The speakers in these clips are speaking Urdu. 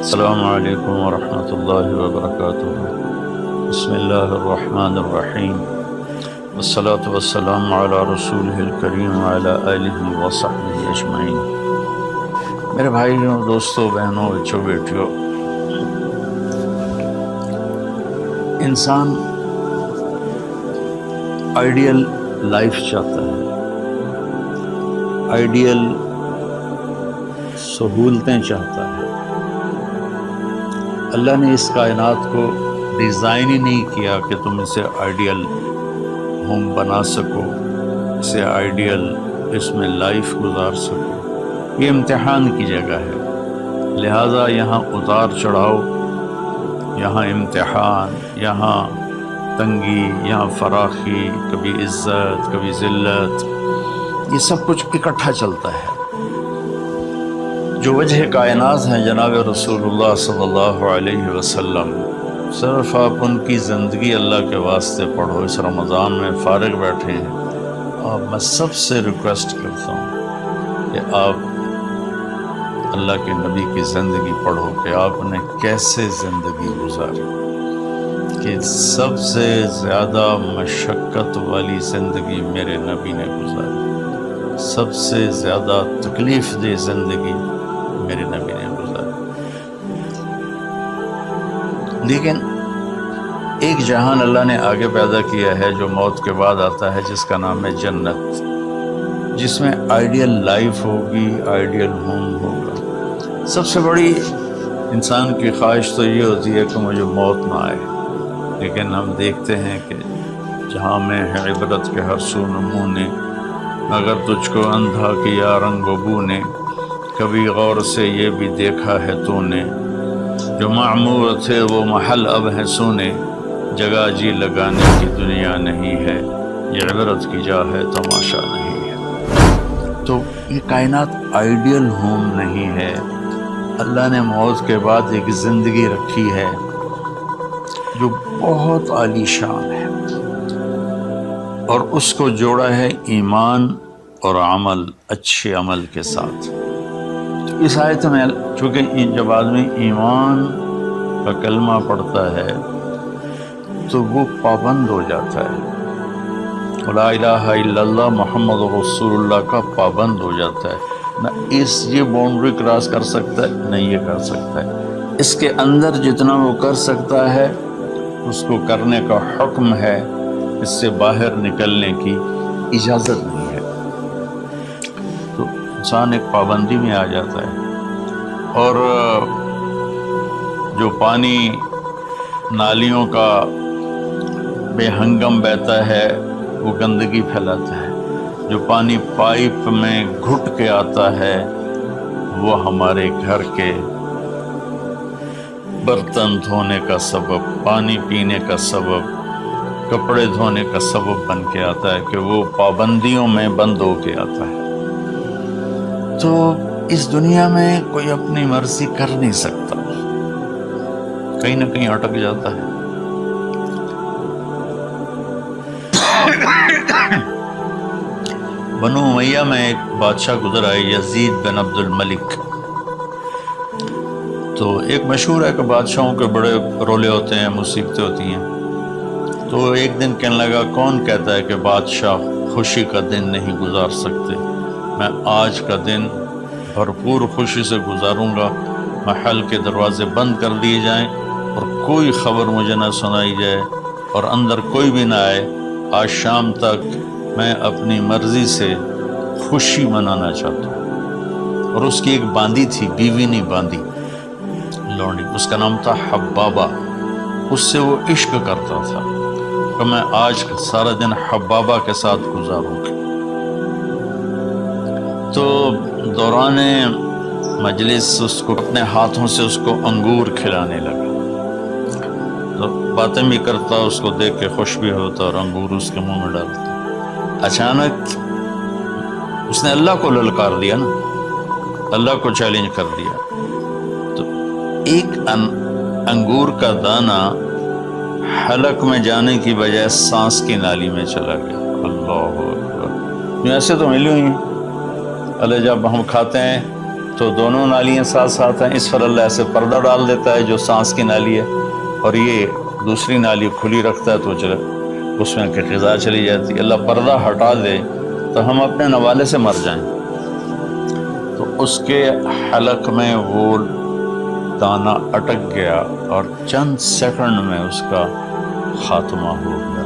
السلام علیکم ورحمۃ اللہ وبرکاتہ۔ بسم اللہ الرحمن الرحیم، والصلاة والسلام علی رسولہ الکریم وعلی آلہ وصحبہ اجمعین۔ میرے بھائیوں، دوستوں، بہنوں، بچوں، بیٹیوں، انسان آئیڈیل لائف چاہتا ہے، آئیڈیل سہولتیں چاہتا ہے۔ اللہ نے اس کائنات کو ڈیزائن ہی نہیں کیا کہ تم اسے آئیڈیل ہوم بنا سکو، اسے آئیڈیل اس میں لائف گزار سکو۔ یہ امتحان کی جگہ ہے، لہٰذا یہاں اتار چڑھاؤ، یہاں امتحان، یہاں تنگی، یہاں فراخی، کبھی عزت، کبھی ذلت، یہ سب کچھ اکٹھا چلتا ہے۔ جو وجہ کائنات ہیں جناب رسول اللہ صلی اللہ علیہ وسلم، صرف آپ ان کی زندگی اللہ کے واسطے پڑھو۔ اس رمضان میں فارغ بیٹھے ہیں، میں سب سے ریکویسٹ کرتا ہوں کہ آپ اللہ کے نبی کی زندگی پڑھو کہ آپ نے کیسے زندگی گزاری، کہ سب سے زیادہ مشقت والی زندگی میرے نبی نے گزاری، سب سے زیادہ تکلیف دہ زندگی میرے نبی نے گزاری۔ لیکن ایک جہان اللہ نے آگے پیدا کیا ہے جو موت کے بعد آتا ہے، جس کا نام ہے جنت، جس میں آئیڈیل لائف ہوگی، آئیڈیل ہوم ہوگا۔ سب سے بڑی انسان کی خواہش تو یہ ہوتی ہے کہ مجھے موت نہ آئے، لیکن ہم دیکھتے ہیں کہ جہاں میں ہے عبرت کے ہر سو نمونے، اگر تجھ کو اندھا کیا رنگ و بو نے، کبھی غور سے یہ بھی دیکھا ہے تو نے، جو معمور تھے وہ محل اب ہے سونے، جگہ جی لگانے کی دنیا نہیں ہے، یہ عبرت کی جا ہے تماشا نہیں ہے۔ تو یہ کائنات آئیڈیل ہوم نہیں ہے۔ اللہ نے موت کے بعد ایک زندگی رکھی ہے جو بہت عالی شان ہے، اور اس کو جوڑا ہے ایمان اور عمل، اچھے عمل کے ساتھ۔ اس آیت میں چونکہ جب آدمی ایمان کا کلمہ پڑھتا ہے تو وہ پابند ہو جاتا ہے، لا الہ الا اللہ محمد رسول اللہ کا پابند ہو جاتا ہے، نہ یہ باؤنڈری کراس کر سکتا ہے، نہ یہ کر سکتا ہے۔ اس کے اندر جتنا وہ کر سکتا ہے اس کو کرنے کا حکم ہے، اس سے باہر نکلنے کی اجازت نہیں ہے۔ تو انسان ایک پابندی میں آ جاتا ہے، اور جو پانی نالیوں کا بے ہنگم بہتا ہے وہ گندگی پھیلاتا ہے، جو پانی پائپ میں گھٹ کے آتا ہے وہ ہمارے گھر کے برتن دھونے کا سبب، پانی پینے کا سبب، کپڑے دھونے کا سبب بن کے آتا ہے، کہ وہ پابندیوں میں بند ہو کے آتا ہے۔ تو اس دنیا میں کوئی اپنی مرضی کر نہیں سکتا، کہیں نہ کہیں اٹک جاتا ہے۔ بنو امیہ میں ایک بادشاہ گزر آئے، یزید بن عبد الملک۔ تو ایک مشہور ہے کہ بادشاہوں کے بڑے رولے ہوتے ہیں، مصیبتیں ہوتی ہیں۔ تو ایک دن کہنے لگا، کون کہتا ہے کہ بادشاہ خوشی کا دن نہیں گزار سکتے؟ میں آج کا دن بھرپور خوشی سے گزاروں گا، محل کے دروازے بند کر دیے جائیں اور کوئی خبر مجھے نہ سنائی جائے اور اندر کوئی بھی نہ آئے۔ آج شام تک میں اپنی مرضی سے خوشی منانا چاہتا ہوں۔ اور اس کی ایک باندی تھی، بیوی نہیں باندی، لونڈی، اس کا نام تھا حبابہ۔ اس سے وہ عشق کرتا تھا کہ میں آج سارا دن حبابہ کے ساتھ گزاروں گا۔ تو دوران مجلس اس کو اپنے ہاتھوں سے اس کو انگور کھلانے لگا، تو باتیں بھی کرتا، اس کو دیکھ کے خوش بھی ہوتا اور انگور اس کے منہ میں ڈالتا۔ اچانک اس نے اللہ کو للکار دیا نا، اللہ کو چیلنج کر دیا، تو ایک انگور کا دانہ حلق میں جانے کی بجائے سانس کی نالی میں چلا گیا۔ اللہ اکبر! ایسے تو ملی ہوئی ہیں، اللہ جب ہم کھاتے ہیں تو دونوں نالیاں ساتھ ساتھ ہیں، اس پر اللہ ایسے پردہ ڈال دیتا ہے جو سانس کی نالی ہے، اور یہ دوسری نالی کھلی رکھتا ہے تو اس میں کہ غذا چلی جاتی ہے۔ اللہ پردہ ہٹا دے تو ہم اپنے نوالے سے مر جائیں۔ تو اس کے حلق میں وہ دانہ اٹک گیا اور چند سیکنڈ میں اس کا خاتمہ ہو گیا،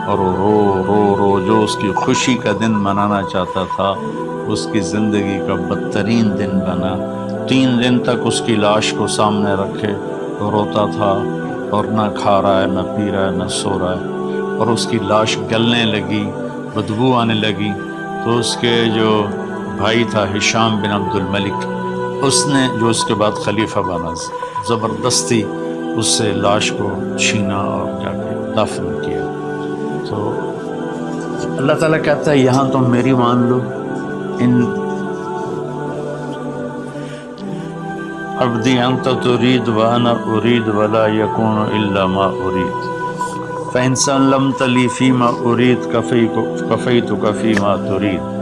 اور وہ رو رو رو جو اس کی خوشی کا دن منانا چاہتا تھا اس کی زندگی کا بدترین دن بنا۔ 3 دن تک اس کی لاش کو سامنے رکھے روتا تھا، اور نہ کھا رہا ہے، نہ پی رہا ہے، نہ سو رہا ہے، اور اس کی لاش گلنے لگی، بدبو آنے لگی۔ تو اس کے جو بھائی تھا ہشام بن عبد الملک، اس نے جو اس کے بعد خلیفہ بنا، زبردستی اس سے لاش کو چھینا اور جا کے دفن کیا۔ تو اللہ تعالیٰ کہتا ہے یہاں تم میری مان لو، ان عبدی انت ترید وانا ارید ولا یکون الا ما ارید فان سلمت لی فیما ارید کفیتک فیما ترید۔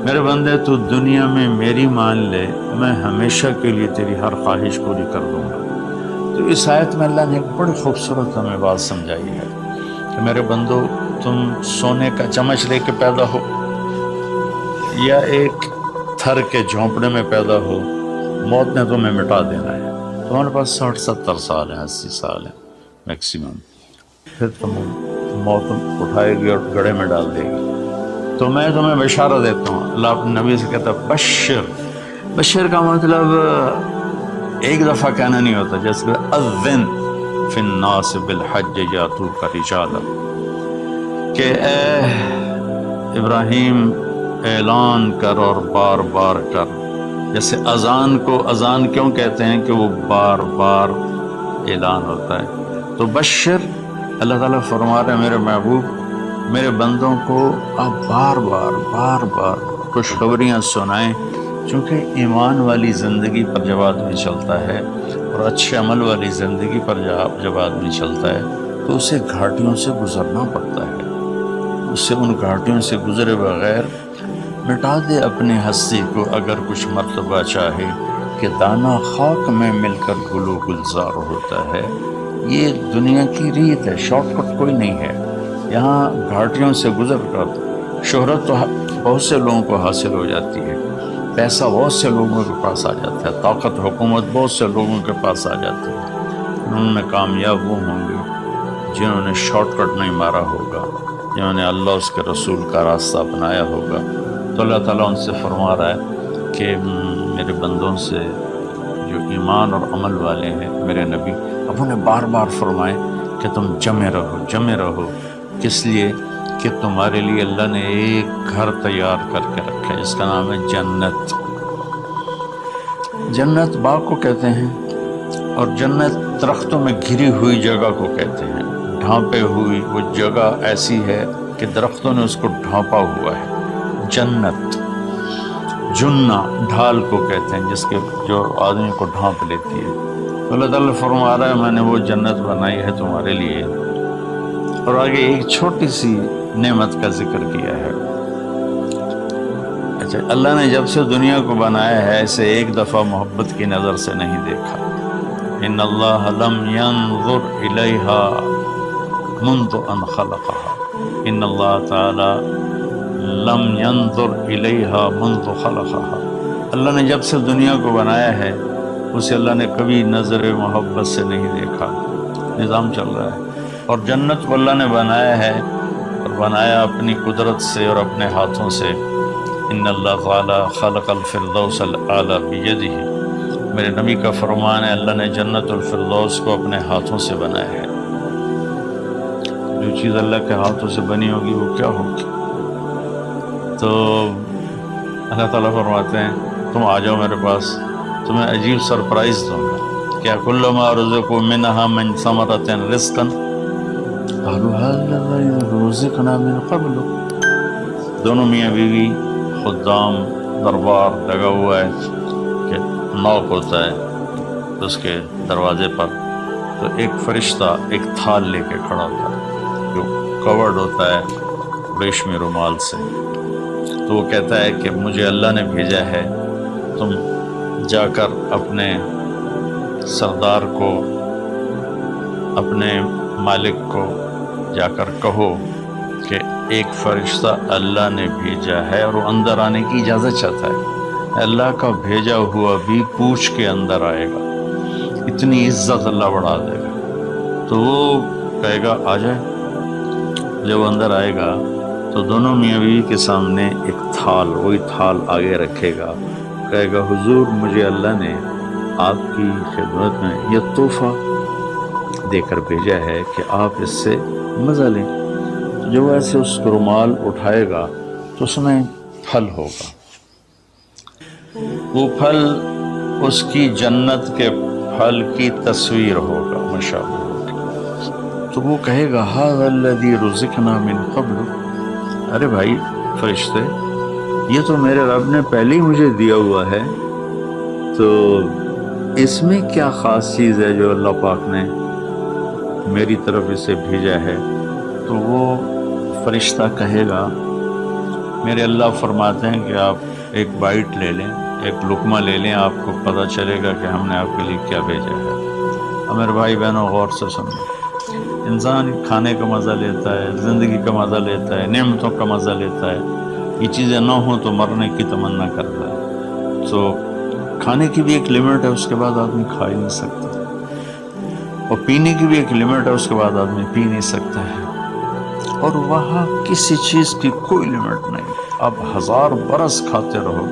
میرے بندے تو دنیا میں میری مان لے، میں ہمیشہ کے لیے تیری ہر خواہش پوری کر دوں گا۔ تو اس آیت میں اللہ نے ایک بڑی خوبصورت ہمیں بات سمجھائی ہے کہ میرے بندو، تم سونے کا چمچ لے کے پیدا ہو یا ایک تھر کے جھونپڑے میں پیدا ہو، موت نے تمہیں مٹا دینا ہے۔ تمہارے پاس 60-70 سال ہیں، 80 سال ہیں میکسیمم، پھر تم موت اٹھائے گی اور گڑھے میں ڈال دے گی۔ تو میں تمہیں بشارت دیتا ہوں، اللہ اپنے نبی سے کہتا ہے بشر کا مطلب ایک دفعہ کہنا نہیں ہوتا، جیسے اذن فی الناس بالحج یاتوک رجالا، کہ اے ابراہیم اعلان کر اور بار بار کر۔ جیسے اذان کو اذان کیوں کہتے ہیں کہ وہ بار بار اعلان ہوتا ہے۔ تو بشر، اللہ تعالیٰ فرما رہے ہیں میرے محبوب، میرے بندوں کو آپ بار بار خوشخبریاں سنائیں، چونکہ ایمان والی زندگی پر جب آدمی چلتا ہے اور اچھے عمل والی زندگی پر جب آدمی چلتا ہے تو اسے گھاٹیوں سے گزرنا پڑتا ہے۔ اسے ان گھاٹیوں سے گزرے بغیر مٹا دے اپنی ہستی کو اگر کچھ مرتبہ چاہے کہ دانہ خاک میں مل کر گل و گلزار ہوتا ہے۔ یہ دنیا کی ریت ہے، شارٹ کٹ کوئی نہیں ہے۔ یہاں گھاٹیوں سے گزر کر شہرت تو بہت سے لوگوں کو حاصل ہو جاتی ہے، پیسہ بہت سے لوگوں کے پاس آ جاتا ہے، طاقت حکومت بہت سے لوگوں کے پاس آ جاتی ہے۔ انہوں نے کامیاب وہ ہوں گے جنہوں نے شارٹ کٹ نہیں مارا ہوگا، جنہوں نے اللہ اس کے رسول کا راستہ اپنایا ہوگا۔ تو اللہ تعالیٰ ان سے فرما رہا ہے کہ میرے بندوں سے جو ایمان اور عمل والے ہیں، میرے نبی اب انہیں بار بار فرمائیں کہ تم جمے رہو۔ کس لیے؟ کہ تمہارے لیے اللہ نے ایک گھر تیار کر کے رکھا ہے جس کا نام ہے جنت۔ جنت باغ کو کہتے ہیں، اور جنت درختوں میں گھری ہوئی جگہ کو کہتے ہیں۔ ڈھانپے ہوئی وہ جگہ ایسی ہے کہ درختوں نے اس کو ڈھانپا ہوا ہے۔ جنت جنہ ڈھال کو کہتے ہیں، جس کے جو آدمی کو ڈھانپ لیتی ہے۔ تو اللہ تعالیٰ فرما رہا ہے میں نے وہ جنت بنائی ہے تمہارے لیے، اور آگے ایک چھوٹی سی نعمت کا ذکر کیا ہے۔ اچھا، اللہ نے جب سے دنیا کو بنایا ہے اسے ایک دفعہ محبت کی نظر سے نہیں دیکھا۔ ان اللہ لم ينظر الیہا منذ ان خلقها، ان اللہ تعالی لم ينظر الیہا منذ خلقها، اللہ نے جب سے دنیا کو بنایا ہے اسے اللہ نے کبھی نظر محبت سے نہیں دیکھا۔ نظام چل رہا ہے، اور جنت کو اللہ نے بنایا ہے، اور بنایا اپنی قدرت سے اور اپنے ہاتھوں سے۔ ان اللہ تعالی خلق الفردوس الاعلی بیدہ، میرے نبی کا فرمان ہے اللہ نے جنت الفردوس کو اپنے ہاتھوں سے بنایا ہے۔ جو چیز اللہ کے ہاتھوں سے بنی ہوگی وہ کیا ہوگی؟ تو اللہ تعالیٰ فرماتے ہیں تم آ جاؤ میرے پاس، تمہیں عجیب سرپرائز دوں گا۔ کیا کلما رزقوا منہا من ثمرۃ رزقا قالوا هذا رزقنا من قبل، دونوں میاں بیوی خدام دربار لگا ہوا ہے کہ نوک ہوتا ہے اس کے دروازے پر، تو ایک فرشتہ ایک تھال لے کے کھڑا ہوتا ہے جو کورڈ ہوتا ہے ریشمی رومال سے۔ تو وہ کہتا ہے کہ مجھے اللہ نے بھیجا ہے، تم جا کر اپنے سردار کو، اپنے مالک کو جا کر کہو کہ ایک فرشتہ اللہ نے بھیجا ہے اور وہ اندر آنے کی اجازت چاہتا ہے، اللہ کا بھیجا ہوا بھی پوچھ کے اندر آئے گا، اتنی عزت اللہ بڑھا دے گا۔ تو وہ کہے گا آ جائے۔ جب وہ اندر آئے گا تو دونوں میاں بیوی کے سامنے ایک تھال، وہی تھال آگے رکھے گا، کہے گا حضور مجھے اللہ نے آپ کی خدمت میں یہ تحفہ دے کر بھیجا ہے کہ آپ اس سے مزہ لیں۔ جو ایسے اس رومال اٹھائے گا تو اس میں پھل ہوگا، وہ پھل اس کی جنت کے پھل کی تصویر ہوگا، مشابہ ہوگا۔ تو وہ کہے گا ھذا الذی رزقنا من قبل، ارے بھائی فرشتے یہ تو میرے رب نے پہلے ہی مجھے دیا ہوا ہے، تو اس میں کیا خاص چیز ہے جو اللہ پاک نے میری طرف اسے بھیجا ہے؟ تو وہ فرشتہ کہے گا میرے اللہ فرماتے ہیں کہ آپ ایک بائٹ لے لیں، ایک لقمہ لے لیں، آپ کو پتہ چلے گا کہ ہم نے آپ کے لیے کیا بھیجا ہے۔ اب میرے بھائی بہنوں غور سے سنو، انسان کھانے کا مزہ لیتا ہے، زندگی کا مزہ لیتا ہے، نعمتوں کا مزہ لیتا ہے، یہ چیزیں نہ ہوں تو مرنے کی تمنا کرتا ہے۔ تو کھانے کی بھی ایک لمٹ ہے، اس کے بعد آدمی کھا ہی نہیں سکتا، اور پینے کی بھی ایک لمٹ ہے، اس کے بعد آدمی پی نہیں سکتا ہے، اور وہاں کسی چیز کی کوئی لمٹ نہیں، اب 1000 برس کھاتے رہو،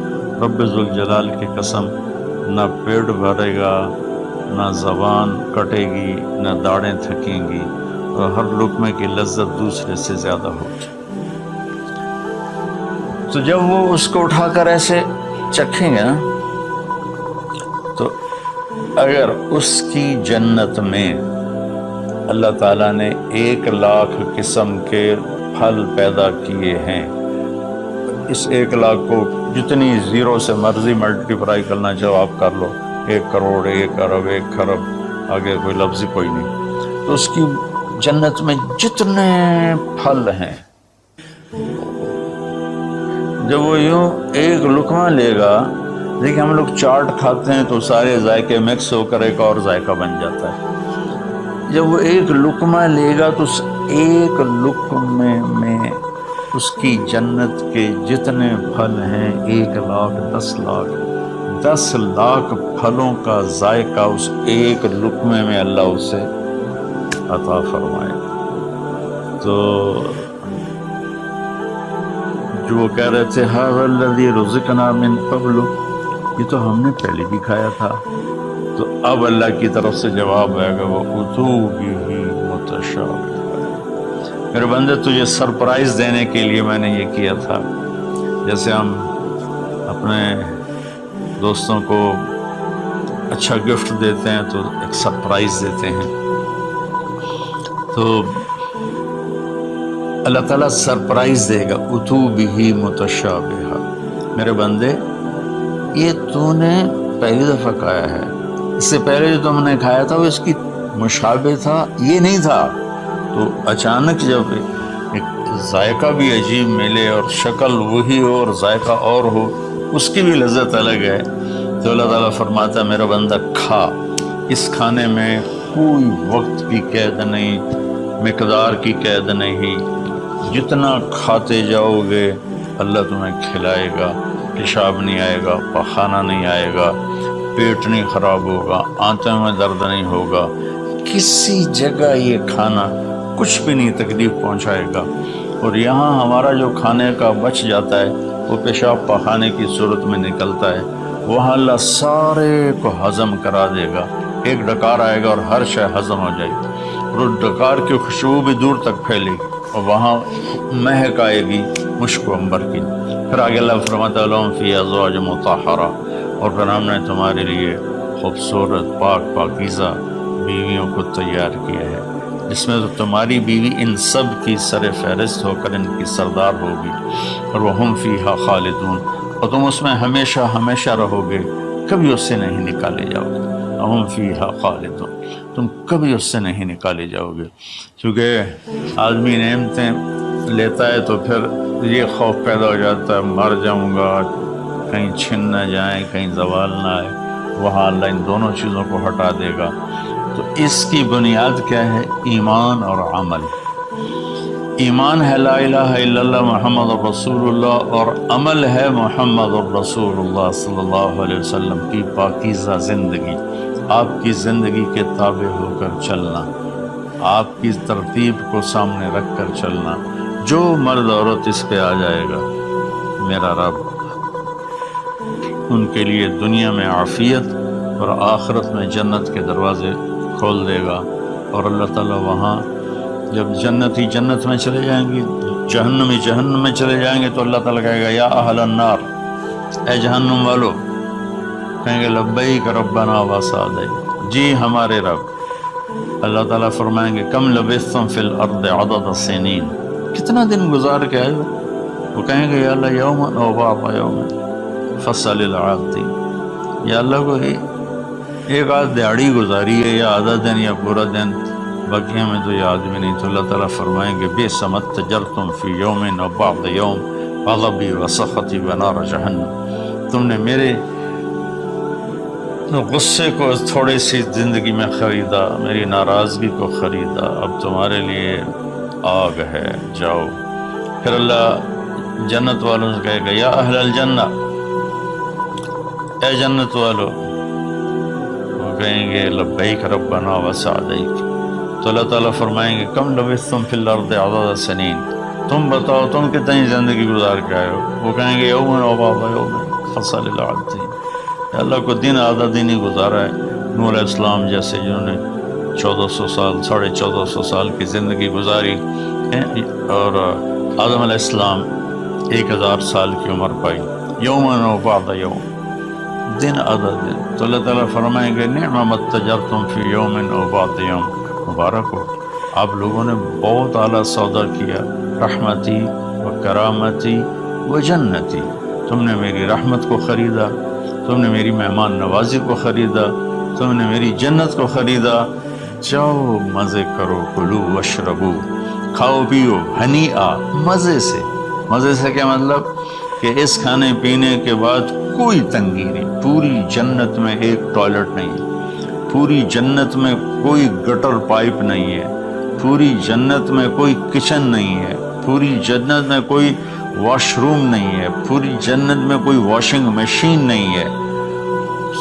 رب ذوالجلال کی قسم نہ پیٹ بھرے گا، نہ زبان کٹے گی، نہ داڑیں تھکیں گی، اور ہر لقمے کی لذت دوسرے سے زیادہ ہوگی۔ تو جب وہ اس کو اٹھا کر ایسے چکھیں گے نا، تو اگر اس کی جنت میں اللہ تعالیٰ نے 1,00,000 قسم کے پھل پیدا کیے ہیں، اس 1,00,000 کو جتنی زیرو سے مرضی ملٹیپلائی کرنا چاہو آپ کر لو، 1 کروڑ، 1 ارب، 1 خرب، آگے کوئی لفظ ہی کوئی نہیں۔ تو اس کی جنت میں جتنے پھل ہیں، جب وہ یوں ایک لقمہ لے گا، دیکھیں ہم لوگ چاٹ کھاتے ہیں تو سارے ذائقے مکس ہو کر ایک اور ذائقہ بن جاتا ہے، جب وہ ایک لقمہ لے گا تو اس ایک لقمے میں اس کی جنت کے جتنے پھل ہیں 1,00,000، 10,00,000، 10,00,000 پھلوں کا ذائقہ اس ایک لقمے میں اللہ اسے عطا فرمائے۔ تو جو وہ کہہ رہے تھے ھذا الذی رزقنا من قبل، یہ تو ہم نے پہلے بھی کھایا تھا، تو اب اللہ کی طرف سے جواب آئے گا وَأُتُوا بِهِ مُتَشَابِهًا، میرے بندے تجھے سرپرائز دینے کے لیے میں نے یہ کیا تھا، جیسے ہم اپنے دوستوں کو اچھا گفٹ دیتے ہیں تو ایک سرپرائز دیتے ہیں، تو اللہ تعالیٰ سرپرائز دے گا اُتُوا بِهِ مُتَشَابِهًا، میرے بندے یہ تو نے پہلی دفعہ کھایا ہے، اس سے پہلے جو تم نے کھایا تھا وہ اس کی مشابہ تھا، یہ نہیں تھا، تو اچانک جب ایک ذائقہ بھی عجیب ملے اور شکل وہی ہو اور ذائقہ اور ہو، اس کی بھی لذت الگ ہے، تو اللہ تعالیٰ فرماتا ہے میرا بندہ کھا، اس کھانے میں کوئی وقت کی قید نہیں، مقدار کی قید نہیں، جتنا کھاتے جاؤ گے اللہ تمہیں کھلائے گا، پیشاب نہیں آئے گا، پخانہ نہیں آئے گا، پیٹ نہیں خراب ہوگا، آنتوں میں درد نہیں ہوگا، کسی جگہ یہ کھانا کچھ بھی نہیں تکلیف پہنچائے گا، اور یہاں ہمارا جو کھانے کا بچ جاتا ہے وہ پیشاب پخانے کی صورت میں نکلتا ہے، وہاں اللہ سارے کو ہضم کرا دے گا، ایک ڈکار آئے گا اور ہر شے ہضم ہو جائے گی، اور اس ڈکار کی خوشبو بھی دور تک پھیلے گی، اور وہاں مہک آئے گی مشک و عنبر کی۔ پھر آگے اللہ فرماتا ہے لَهُمْ فِيهَا أَزْوَاجٌ مُطَهَّرَةٌ، اور پھر ہم نے تمہارے لیے خوبصورت پاکیزہ بیویوں کو تیار کیا ہے، جس میں تو تمہاری بیوی ان سب کی سر فہرست ہو کر ان کی سردار ہوگی، اور وَهُمْ فِيهَا خَالِدُونَ، اور تم اس میں ہمیشہ ہمیشہ رہو گے، کبھی اس سے نہیں نکالے جاؤ گے، وَهُمْ فِيهَا خَالِدُونَ، تم کبھی اس سے نہیں نکالے جاؤ گے، کیونکہ آدمی نعمتیں لیتا ہے تو پھر یہ خوف پیدا ہو جاتا ہے مر جاؤں گا، کہیں چھن نہ جائیں، کہیں زوال نہ آئے، وہاں اللہ ان دونوں چیزوں کو ہٹا دے گا۔ تو اس کی بنیاد کیا ہے؟ ایمان اور عمل۔ ایمان ہے لا الہ الا اللہ محمد رسول اللہ، اور عمل ہے محمد رسول اللہ صلی اللہ علیہ وسلم کی پاکیزہ زندگی، آپ کی زندگی کے تابع ہو کر چلنا، آپ کی ترتیب کو سامنے رکھ کر چلنا۔ جو مرد عورت اس پہ آ جائے گا، میرا رب ان کے لیے دنیا میں عافیت اور آخرت میں جنت کے دروازے کھول دے گا۔ اور اللہ تعالیٰ وہاں جب جنتی جنت میں چلے جائیں گے، جہنمی جہنم میں چلے جائیں گے، تو اللہ تعالیٰ کہے گا یا اہل النار، اے جہنم والو، کہیں گے لبیک ربنا وسعدیک، جی ہمارے رب۔ اللہ تعالیٰ فرمائیں گے کم لبثتم فی الارض عدد السنین، کتنا دن گزار کے آئے ہو؟ وہ کہیں گے یا اللہ یوما او بعض یوم فصل العادین، یا اللہ کو ایک آدھ دیہڑی گزاری ہے، یا آدھا دن یا پورا دن، باقی ہمیں تو یاد بھی نہیں۔ تو اللہ تعالیٰ فرمائیں گے بئس ما اتجرتم فی یوم او بعض یوم غضبی وسخطی ونار جہنم، تم نے میرے غصے کو تھوڑی سی زندگی میں خریدا، میری ناراضگی کو خریدا، اب تمہارے لیے آگ ہے، جاؤ۔ پھر اللہ جنت والوں سے کہے گا یا اہل الجنہ، اے جنت والو، وہ کہیں گے لبیک ربنا وسعدیک۔ تو اللہ تعالیٰ فرمائیں گے کم لبثتم فی الارض عدد سنین، تم بتاؤ تم کتنی زندگی گزار کے آئے ہو؟ وہ کہیں گے یوم او بعض یوم فصل العادین، اللہ کو دن آدھا دن ہی گزارا ہے۔ نوح علیہ السلام جیسے جنہوں نے 1400 سال 1450 سال کی زندگی گزاری، اور آدم علیہ السلام 1000 سال کی عمر پائی، یوم او بعض یوم، دن آدھا دن۔ تو اللہ تعالیٰ فرمائیں گے نعم ما اتجرتم فی یوم او بعض یوم، مبارک ہو، آپ لوگوں نے بہت اعلیٰ سودا کیا، رحمتی و کرامتی و جنتی، تم نے میری رحمت کو خریدا، تم نے میری مہمان نوازی کو خریدا، تم نے میری جنت کو خریدا، جاؤ مزے کرو، کلو واشربو، کھاؤ پیو، ہنیئا، مزے سے۔ مزے سے کیا مطلب؟ کہ اس کھانے پینے کے بعد کوئی تنگی نہیں، پوری جنت میں ایک ٹوائلٹ نہیں ہے، پوری جنت میں کوئی گٹر پائپ نہیں ہے، پوری جنت میں کوئی کچن نہیں ہے، پوری جنت میں کوئی واش روم نہیں ہے، پوری جنت میں کوئی واشنگ مشین نہیں ہے۔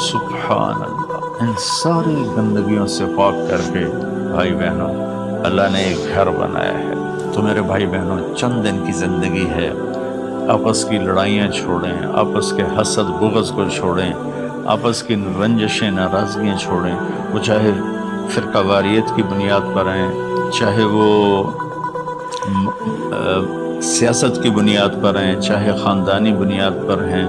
سبحان اللہ، ان ساری گندگیوں سے پاک کر کے بھائی بہنوں اللہ نے ایک گھر بنایا ہے۔ تو میرے بھائی بہنوں، چند دن کی زندگی ہے، آپس کی لڑائیاں چھوڑیں، آپس کے حسد بغض کو چھوڑیں، آپس کی رنجشیں ناراضگیاں چھوڑیں، وہ چاہے فرقہ واریت کی بنیاد پر ہیں، چاہے وہ سیاست کی بنیاد پر ہیں، چاہے خاندانی بنیاد پر ہیں۔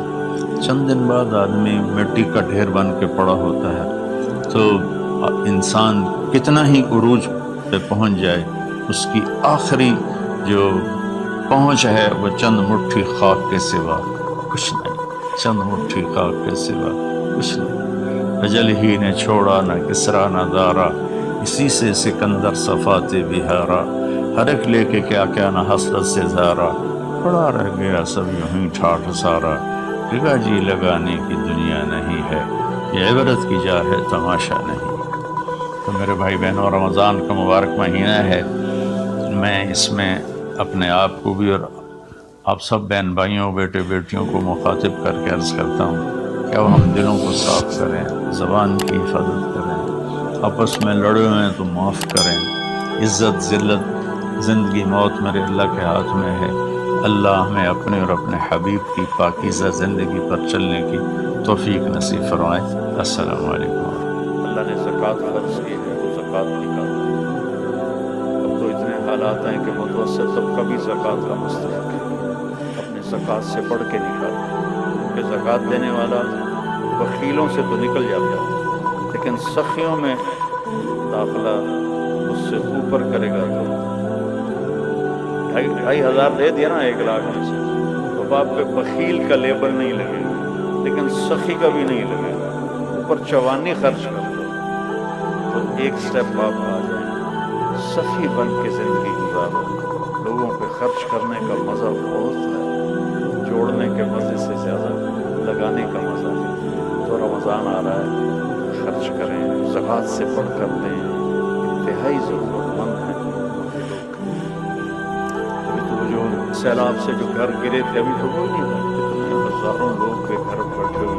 چند دن بعد آدمی مٹی کا ڈھیر بن کے پڑا ہوتا ہے، تو انسان کتنا ہی عروج پہ پہنچ جائے، اس کی آخری جو پہنچ ہے وہ چند مٹھی خاک کے سوا کچھ نہیں، چند مٹھی خاک کے سوا کچھ نہیں۔ اجل ہی نے چھوڑا نہ کسرا نہ دارا، اسی سے سکندر صفات بہارا، ہر ایک لے کے کیا کیا نہ حسرت سے زارا، پڑا رہ گیا سب یوں ہی ٹھاٹھ سارا، جگہ جی لگانے کی دنیا نہیں ہے، یہ عبرت کی جا ہے تماشا نہیں۔ تو میرے بھائی بہنوں، رمضان کا مبارک مہینہ ہے، میں اس میں اپنے آپ کو بھی اور آپ سب بہن بھائیوں بیٹے بیٹیوں کو مخاطب کر کے عرض کرتا ہوں کہ اب ہم دلوں کو صاف کریں، زبان کی حفاظت کریں، آپس میں لڑے ہوئے ہیں تو معاف کریں، عزت ذلت زندگی موت میرے اللہ کے ہاتھ میں ہے، اللہ ہمیں اپنے اور اپنے حبیب کی پاکیزہ زندگی پر چلنے کی توفیق نصیب فرمائے۔ السلام علیکم۔ اللہ نے زکوٰۃ فرض کی ہے تو زکوٰۃ نکالو۔ اب تو اتنے حالات ہیں کہ متوسط طبقہ بھی زکوٰۃ کا مستحق ہے، اپنے زکوٰۃ سے پڑھ کے نکالو، کہ زکوٰۃ دینے والا بخیلوں سے تو نکل جاتا ہے، لیکن سخیوں میں داخلہ اس سے اوپر کرے گا تو 2,500 دے دیا نا 1,00,000 میں سے، تو باپ پہ بخیل کا لیبل نہیں لگے گا، لیکن سخی کا بھی نہیں لگے گا، اوپر چوانی خرچ کر دو تو ایک سٹیپ باپ آ جائیں، سخی بن کے زندگی گزارو۔ لوگوں پہ خرچ کرنے کا مزہ بہت ہے، جوڑنے کے مزے سے زیادہ لگانے کا مزہ ہے۔ تو رمضان آ رہا ہے، خرچ کریں، زکوٰۃ سے بڑھ کر دیں، انتہائی ضرورت مند ہیں لوگ۔ ابھی تو جو سیلاب سے جو گھر گرے تھے ابھی تو وہ نہیں ہے، کتنے ہزاروں لوگ کے گھر بیٹھے